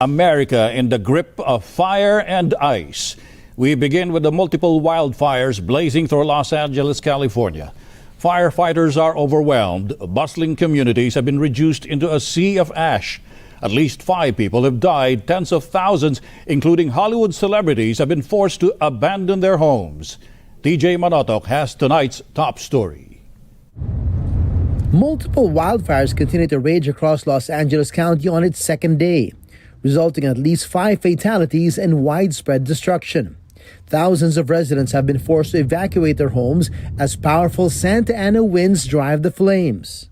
America in the grip of fire and ice. We begin with the multiple wildfires blazing through Los Angeles, California. Firefighters are overwhelmed. Bustling communities have been reduced into a sea of ash. At least 5 people have died. Tens of thousands, including Hollywood celebrities, have been forced to abandon their homes. DJ Manotok has tonight's top story. Multiple wildfires continue to rage across Los Angeles County on its second day, resulting in at least 5 fatalities and widespread destruction. Thousands of residents have been forced to evacuate their homes as powerful Santa Ana winds drive the flames.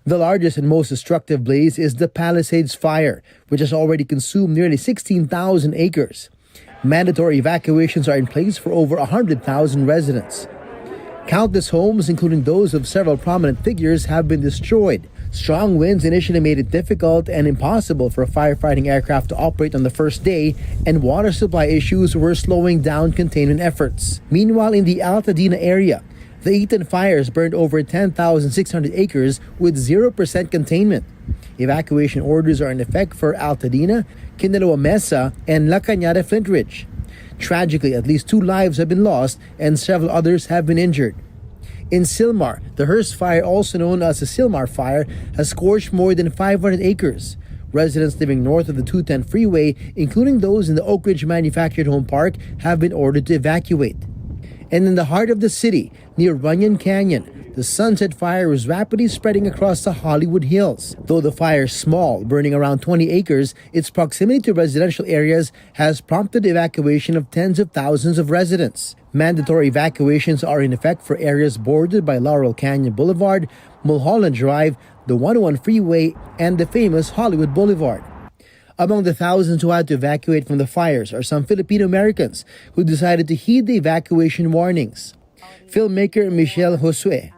The largest and most destructive blaze is the Palisades Fire, which has already consumed nearly 16,000 acres. Mandatory evacuations are in place for over 100,000 residents. Countless homes, including those of several prominent figures, have been destroyed. Strong winds initially made it difficult and impossible for firefighting aircraft to operate on the first day, and water supply issues were slowing down containment efforts. Meanwhile, in the Altadena area, the Eaton fires burned over 10,600 acres with 0% containment. Evacuation orders are in effect for Altadena, Kinaloa Mesa, and La Cañada Flint Ridge. Tragically, at least 2 lives have been lost and several others have been injured. In Silmar, the Hearst Fire, also known as the Silmar Fire, has scorched more than 500 acres. Residents living north of the 210 freeway, including those in the Oak Ridge Manufactured Home Park, have been ordered to evacuate. And in the heart of the city, near Runyon Canyon, the Sunset Fire is rapidly spreading across the Hollywood Hills. Though the fire is small, burning around 20 acres, its proximity to residential areas has prompted evacuation of tens of thousands of residents. Mandatory evacuations are in effect for areas bordered by Laurel Canyon Boulevard, Mulholland Drive, the 101 freeway, and the famous Hollywood Boulevard. Among the thousands who had to evacuate from the fires are some Filipino Americans who decided to heed the evacuation warnings. Filmmaker Michelle Josue,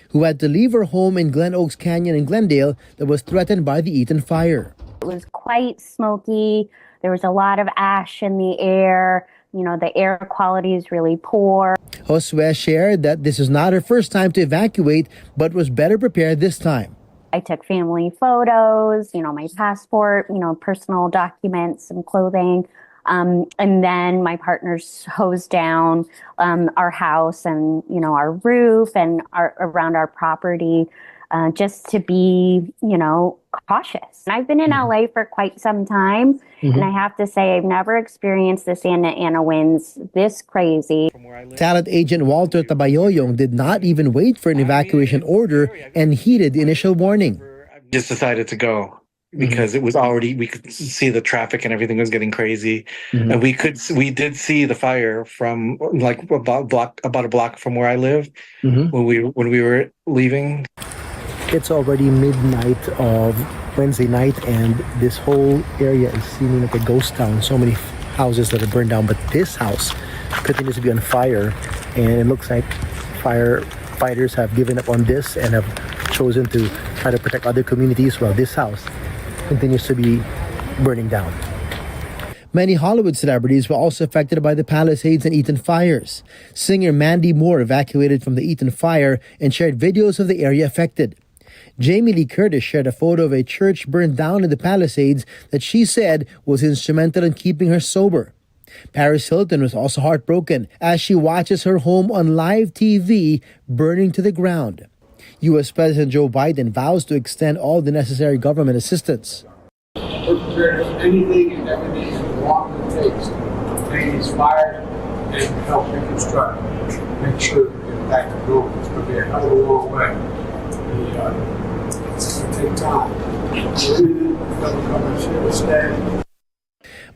who had to leave her home in Glen Oaks Canyon in Glendale that was threatened by the Eaton fire. It was quite smoky. There was a lot of ash in the air. You know, the air quality is really poor. Josue shared that this is not her first time to evacuate, but was better prepared this time. I took family photos, my passport, personal documents and clothing. And then my partners hosed down our house and, our roof and around our property just to be, cautious. And I've been in LA for quite some time. And I have to say, I've never experienced the Santa Ana winds this crazy. Talent agent Walter Tabayoyong did not even wait for an evacuation order and heeded the initial warning. Just decided to go because it was already, we could see the traffic and everything was getting crazy. And we did see the fire from like about a block from where I lived when we were leaving. It's already midnight of Wednesday night, and this whole area is seeming like a ghost town. So many houses that are burned down, but this house continues to be on fire, and it looks like firefighters have given up on this and have chosen to try to protect other communities while this house continues to be burning down. Many Hollywood celebrities were also affected by the Palisades and Eaton fires. Singer Mandy Moore evacuated from the Eaton fire and shared videos of the area affected. Jamie Lee Curtis shared a photo of a church burned down in the Palisades that she said was instrumental in keeping her sober. Paris Hilton was also heartbroken as she watches her home on live TV burning to the ground. U.S. President Joe Biden vows to extend all the necessary government assistance. We're prepared for anything and everything and walk the takes to contain these fires and help reconstruct. Make sure we get back to normal. It's going to be a hell of a long way. It's going to take time.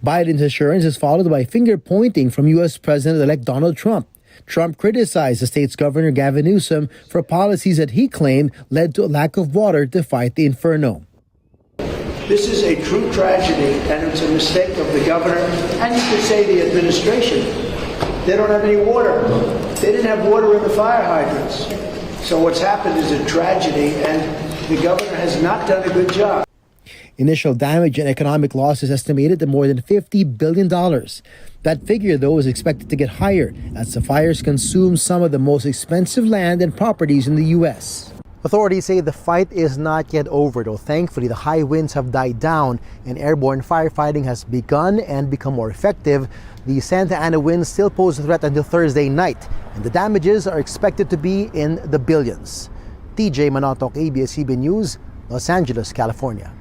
Biden's assurance is followed by finger-pointing from U.S. President-elect Donald Trump. Trump criticized the state's Governor Gavin Newsom for policies that he claimed led to a lack of water to fight the inferno. This is a true tragedy, and it's a mistake of the governor, and you could say the administration. They don't have any water. They didn't have water in the fire hydrants. So what's happened is a tragedy, and the governor has not done a good job. Initial damage and economic loss is estimated at more than $50 billion. That figure, though, is expected to get higher as the fires consume some of the most expensive land and properties in the U.S. Authorities say the fight is not yet over, though thankfully the high winds have died down and airborne firefighting has begun and become more effective. The Santa Ana winds still pose a threat until Thursday night, and the damages are expected to be in the billions. TJ Manotok, ABS-CBN News, Los Angeles, California.